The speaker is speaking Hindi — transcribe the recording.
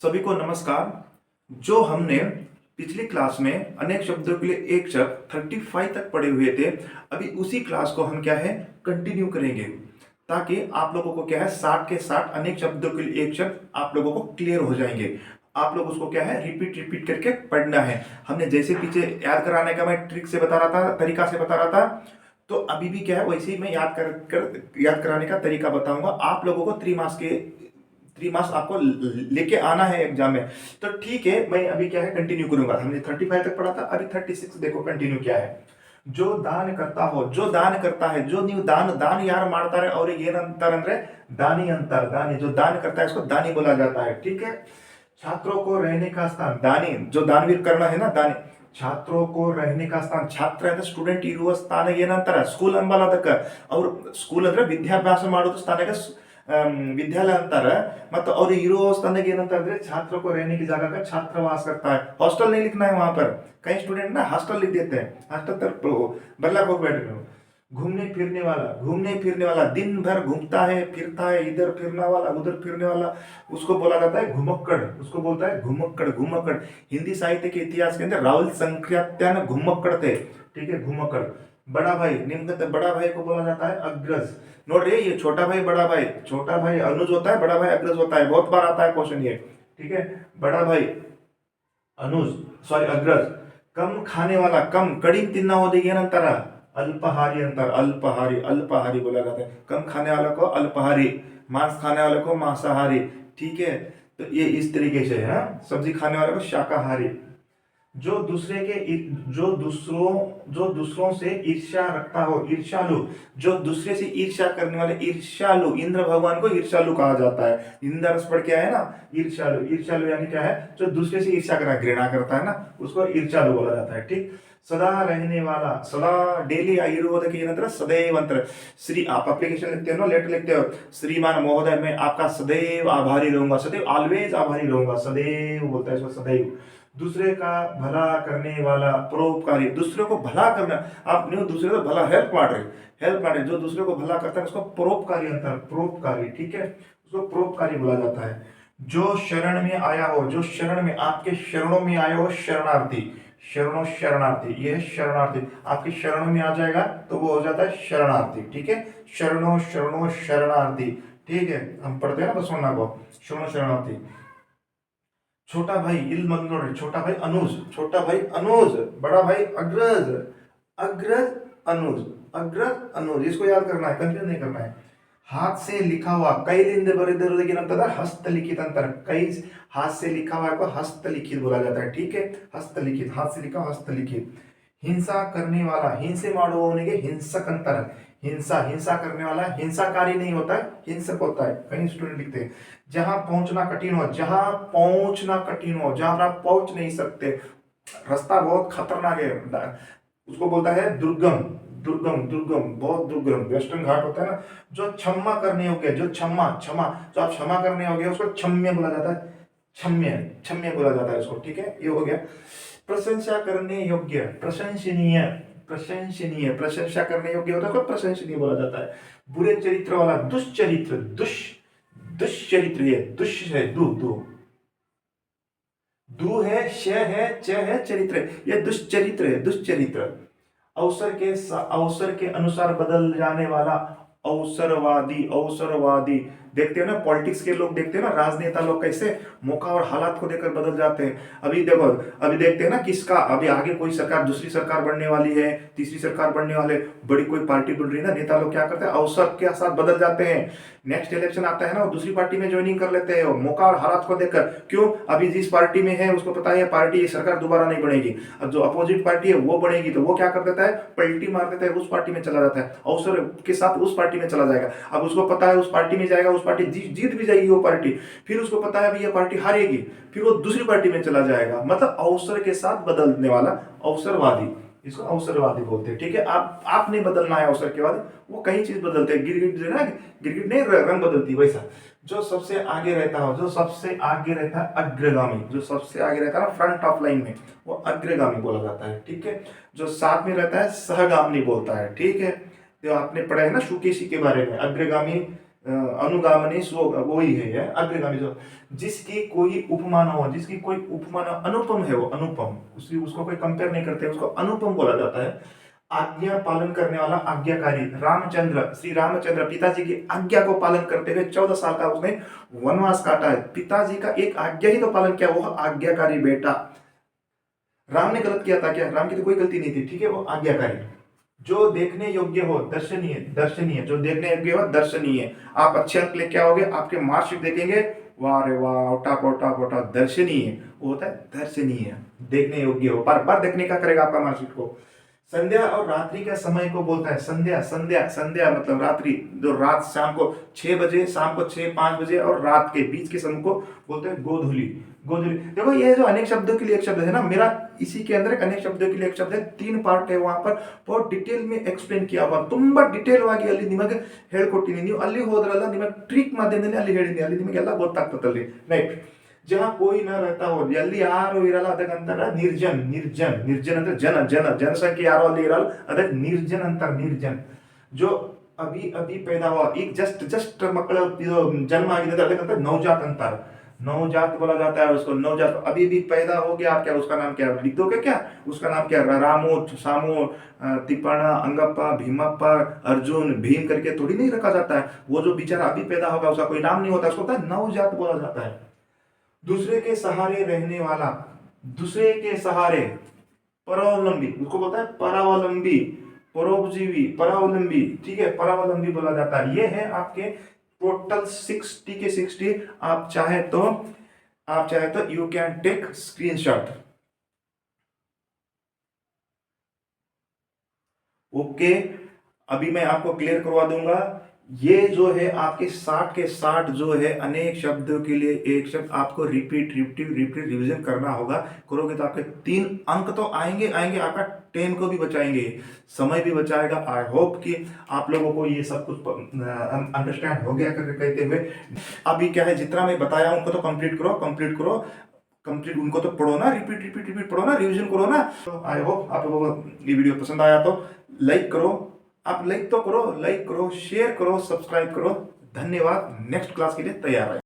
सभी को नमस्कार। जो हमने पिछली क्लास में अनेक शब्दों के लिए एक शब्द 35 तक पढ़े हुए थे, अभी उसी क्लास को हम क्या है कंटिन्यू करेंगे, ताकि आप लोगों को क्या है 60 के 60 अनेक शब्दों के लिए एक शब्द आप लोगों को क्लियर हो जाएंगे। आप लोग उसको क्या है रिपीट रिपीट करके पढ़ना है। हमने जैसे पीछे याद कराने का मैं ट्रिक से बता रहा था, तरीका से बता रहा था, तो अभी भी क्या है वैसे ही मैं याद कराने का तरीका बताऊंगा। आप लोगों को 3 मार्क्स आपको लेके आना है एग्जाम में। तो ठीक है, मैं अभी क्या है कंटिन्यू करूंगा। हमने 35 तक पढ़ा था, अभी 36 देखो कंटिन्यू क्या है। जो दान करता हो, जो दान करता है, जो ನೀವು दान दान यार ಮಾಡ್ತಾರೆ ಅವ್ರಿಗೆ ಏನಂತಾರೆ ಅಂದ್ರೆ दानी अंतर। दानी जो दान करता है उसको दानी बोला जाता है, ठीक है। छात्रों को रहने का स्थान, दानी जो दानवीर करना है ना, दानी। छात्रों को रहने का स्थान, छाತ್ರ ಅಂದ್ರೆ ಸ್ಟೂಡೆಂಟ್ ಇರುವ ಸ್ಥಾನ ಏನಂತಾರೆ ಸ್ಕೂಲ್ ಅನ್ಬಲ್ಲ ಅದಕ್ಕೆ। ಅವ್ರು ಸ್ಕೂಲ್ ಅಂದ್ರೆ ವಿದ್ಯಾಭ್ಯಾಸ ಮಾಡೋದು ಸ್ಥಾನಕ್ಕೆ विद्यालय अंतर है। मतलब और हीरो स्थान के अंतर छात्रों को रहने की जगह का छात्रावास करता है। हॉस्टल नहीं लिखना है वहां पर। कई स्टूडेंट ना हॉस्टल लिख देते हैं, हॉस्टल तक बदला को बैठ गए। घूमने फिरने वाला, घूमने फिरने वाला दिन भर घूमता है फिरता है, इधर फिरने वाला उधर फिरने वाला, उसको बोला जाता है घुमक्कड़। उसको बोलता है घुमक्कड़। घुमक्कड़ हिंदी साहित्य के इतिहास के अंदर राहुल संख्यात्यान घुमक्कड़ थे, ठीक है, घुमक्कड़। बड़ा भाई निम्न, बड़ा भाई को बोला जाता है अग्रज। नोट रे, ये छोटा भाई बड़ा भाई, छोटा भाई अनुज होता है, बड़ा भाई अग्रज होता है। बहुत बार आता है क्वेश्चन ये, ठीक है। बड़ा भाई अनुज, सॉरी अग्रज। कम खाने वाला, कम कड़ी तिन्ना हो देगी ಏನಂತಾರ अल्पाहारी अंतर। अल्पाहारी, अल्पाहारी बोला जाता है। कम खाने वाले को अल्पाहारी, मांस खाने वाले को मांसाहारी, ठीक है। तो ये इस तरीके से है। सब्जी खाने वाले को शाकाहारी। जो दूसरे के जो दूसरों से ईर्ष्या रखता हो, ईर्ष्यालु। जो दूसरे से ईर्ष्या करने वाले ईर्ष्यालु, इंद्र भगवान को ईर्ष्यालु कहा जाता है। इंद्र पढ़ क्या है ना, ईर्ष्यालु। ईर्ष्यालु यानी क्या है, जो दूसरे से ईर्ष्या करना, घृणा करता है ना, उसको ईर्ष्यालु बोला जाता है, ठीक। सदा रहने वाला, सदा डेली ಇರುವುದಕ್ಕೆ ಏನಂತಾರೆ सदैव अंतर। श्री आप एप्लीकेशन लिखते हो ना, लेटर लिखते हो, श्रीमान महोदय मैं आपका सदैव आभारी रहूंगा, सदैव ऑलवेज आभारी रहूंगा, सदैव बोलता है इसको, सदैव। दूसरे का भला करने वाला, परोपकारी। दूसरे को भला करना, आप नहीं दूसरे को भला हेल्प मारे, जो दूसरे को भला करता है उसको परोपकारी अंतर, परोपकारी, ठीक है, उसको परोपकारी बोला जाता है। जो शरण में आया हो, जो शरण में, आपके शरणों में आया हो, शरणार्थी। शरणों शरणार्थी, ये है शरणार्थी। आपके शरणों में आ जाएगा तो वो हो जाता है शरणार्थी, ठीक है। शरणों शरणों शरणार्थी, ठीक है। हम पढ़ते हैं ना बसवन्ना को, शरणों शरणार्थी। छोटा भाई इल मंगलोर, छोटा भाई अनुज, छोटा भाई अनुज, बड़ा भाई अग्रज, अग्रज अनुज, अग्रज अनुज, इसको याद करना है, कंफ्यूज नहीं करना है। हाथ से लिखा हुआ, ಕೈಲಿಂದ ಬರೆದಿರೋದಕ್ಕೆ ಏನಂತದ हस्तलिखित अंतर। कई हाथ से लिखा हुआ को हस्तलिखित बोला जाता है, ठीक है। हस्तलिखित, हाथ से लिखा हस्तलिखित। हिंसा करने वाला, हिंसे ಮಾಡುವವನಿಗೆ हिंसक अंतर। हिंसा, हिंसा करने वाला हिंसाकारी नहीं होता है, हिंसक होता है। कई स्टूडेंट लिखते हैं जहां पहुंचना कठिन हो, जहां पहुंचना कठिन हो, जहां पर आप पहुंच नहीं सकते, रास्ता बहुत खतरनाक है, उसको बोलता है दुर्गम। दुर्गम, दुर्गम, बहुत दुर्गम, वेस्टर्न घाट होता है ना। जो क्षमा करने योग्य, जो क्षमा, क्षमा, जो आप क्षमा करने योग्य उसको क्षम्य बोला जाता है, क्षम्य, क्षम्य बोला जाता है उसको, ठीक है। ये हो गया। प्रशंसा करने योग्य, प्रशंसनीय, प्रशंसनीय, प्रशंसा करने योग्य होता है तो प्रशंसनीय बोला जाता है। बुरे चरित्र वाला, दुष्चरित्र, दुष्चरित्र, ये दुष् है, दु दु दु है, श है, च है, चरित्र, ये दुष्चरित्र है, दुष्चरित्र। अवसर के अनुसार बदल जाने वाला, अवसरवादी, अवसरवादी। देखते हो ना पॉलिटिक्स के लोग, देखते हो ना राजनेता लोग कैसे मौका और हालात को देखकर बदल जाते हैं। अभी देखो, अभी देखते हैं ना किसका, अभी आगे कोई सरकार, दूसरी सरकार बनने वाली है, तीसरी सरकार बनने वाले, बड़ी कोई पार्टी बन रही है ना, नेता लोग क्या करते हैं अवसर के साथ बदल जाते हैं। नेक्स्ट इलेक्शन आता है ना, वो दूसरी पार्टी में ज्वाइनिंग कर लेते हैं, मौका और हालात को देखकर। क्यों, अभी जिस पार्टी में है उसको पता है पार्टी, सरकार दोबारा नहीं बनेगी। अब जो अपोजिट पार्टी है वो बनेगी, तो वो क्या कर देता है पलटी मार देता है, उस पार्टी में चला जाता है, अवसर के साथ उस पार्टी में चला जाएगा। अब उसको पता है उस पार्टी में जाएगा, उस पार्टी जीत भी जाएगी वो पार्टी, फिर उसको पता है अभी ये पार्टी हारेगी, फिर वो दूसरी पार्टी में चला जाएगा। मतलब अवसर के साथ बदलने वाला अवसरवादी, इसको अवसरवादी बोलते हैं, ठीक है। आप नहीं बदलना है अवसर के बाद, वो कई चीज बदलते हैं। गिरगिट जो है ना, गिरगिट नहीं रंग बदलती, वैसा। जो सबसे आगे रहता हो, जो सबसे आगे रहता है अग्रगामी, जो सबसे आगे रहता है ना फ्रंट ऑफ लाइन में, वो अग्रगामी बोला जाता है, ठीक है। जो साथ में रहता है सहगामी बोलता है, ठीक है। जो आपने पढ़ा है ना शुकेशी के बारे में, अग्रगामी अनुगामनी स्व वही है अग्रगामी जो जिसकी कोई उपमा न हो, जिसकी कोई उपमा न, अनुपम है वो अनुपम, उसको कोई कंपेयर नहीं करते, उसको अनुपम बोला जाता है। आज्ञा पालन करने वाला आज्ञाकारी, रामचंद्र, श्री रामचंद्र पिताजी की आज्ञा को पालन करते हुए 14 साल का उसने वनवास काटा है। पिताजी का एक आज्ञा ही तो पालन किया, वो आज्ञाकारी बेटा। राम ने गलत किया था क्या? राम की तो कोई गलती नहीं थी, ठीक है, वो आज्ञाकारी। जो देखने योग्य हो दर्शनीय, दर्शनीय, जो देखने योग्य हो दर्शनीय। आप अच्छे अंक लेके आओगे, आपके मार्कशीट देखेंगे, वाह रे वाह, टॉप टॉप टॉप, दर्शनीय, वो होता है दर्शनीय, देखने योग्य हो, बार बार देखने का करेगा आपका मार्कशीट को। संध्या और रात्रि का समय को बोलता है संध्या, संध्या, संध्या मतलब रात्रि, जो रात शाम को 6 बजे, शाम को 6-5 बजे और रात के बीच के समय को बोलते हैं गोधूली। गोधूली देखो, ये जो अनेक शब्दों के लिए एक शब्द है ना, मेरा इसी के अंदर एक अनेक शब्दों के लिए एक शब्द है, 3 पार्ट है, वहां पर बहुत डिटेल में एक्सप्लेन किया हुआ, ತುಂಬಾ ಡಿಟೇಲ್ ಆಗಿ ಅಲ್ಲಿ ನಿಮಗೆ ಹೇಳ್ಕೊಟ್ಟಿನಿ। ನೀವು ಅಲ್ಲಿ ಹೋದ್ರಲ್ಲ ನಿಮಗೆ ಟ್ರಿಕ್ ಮಾಧ್ಯಮದಲ್ಲಿ ಅಲ್ಲಿ ಹೇಳಿನಿ, ಅಲ್ಲಿ ನಿಮಗೆಲ್ಲ ಗೊತ್ತಾಗ್ತದಲ್ಲಿ ರೈಟ್। जहां कोई न रहता हो, ಎಲ್ಲಿ ಯಾರು ಇರಲ್ಲ ಅದಕ್ಕೆ ಅಂತಾರ ನಿರ್ಜನ್, ನಿರ್ಜನ್, ನಿರ್ಜನ್ ಅಂದ್ರೆ ಜನ, ಜನ, ಜನಸಂಖ್ಯೆ ಯಾರು ಅಲ್ಲಿ ಇರಲ್ಲ ಅದಕ್ಕೆ ನಿರ್ಜನ್ ಅಂತಾರ, ನಿರ್ಜನ್। जो अभी अभी पैदा हुआ, एक जस्ट मಕ್ಕಳ जन्म आಗಿದೆ ಅದಕ್ಕೆ ಅಂತ नवजात अंतर, नवजात बोला जाता है उसको, नवजात। अभी भी पैदा हो गया, आप क्या उसका नाम क्या लिख दोगे क्या? उसका नाम क्या? रामू, सामू, तिपणा, अंगप्पा, भीमप्पा, अर्जुन, भीम करके थोड़ी नहीं रखा जाता है। वो जो बेचारा अभी पैदा होगा उसका कोई नाम नहीं होता, उसको नवजात बोला जाता है। दूसरे के सहारे रहने वाला, दूसरे के सहारे, परावलंबी, उसको बोलता है परावलंबी, परोपजीवी, परावलंबी, ठीक है, परावलंबी बोला जाता है। ये है आपके टोटल 60 के 60। आप चाहे तो you can take screenshot. Okay, अभी मैं आपको क्लियर करवा दूंगा। ये जो है आपके 60 के 60 जो है अनेक शब्दों के लिए एक शब्द आपको रिपीट रिवीजन करना होगा। करोगे तो आपके 3 अंक तो आएंगे, आपका 10 को भी बचाएंगे, समय भी बचाएगा। आई होप कि आप लोगों को ये सब कुछ अंडरस्टैंड हो गया करके कहते हुए, अभी क्या है जितना मैं बताया उनको तो कंप्लीट करो, कंप्लीट उनको तो पढ़ो ना, रिपीट पढ़ो ना, रिवीजन करो ना। तो आई होप आप लोगों को ये वीडियो पसंद आया तो लाइक करो, आप लाइक तो करो, शेयर करो, सब्सक्राइब करो। धन्यवाद। नेक्स्ट क्लास के लिए तैयार है।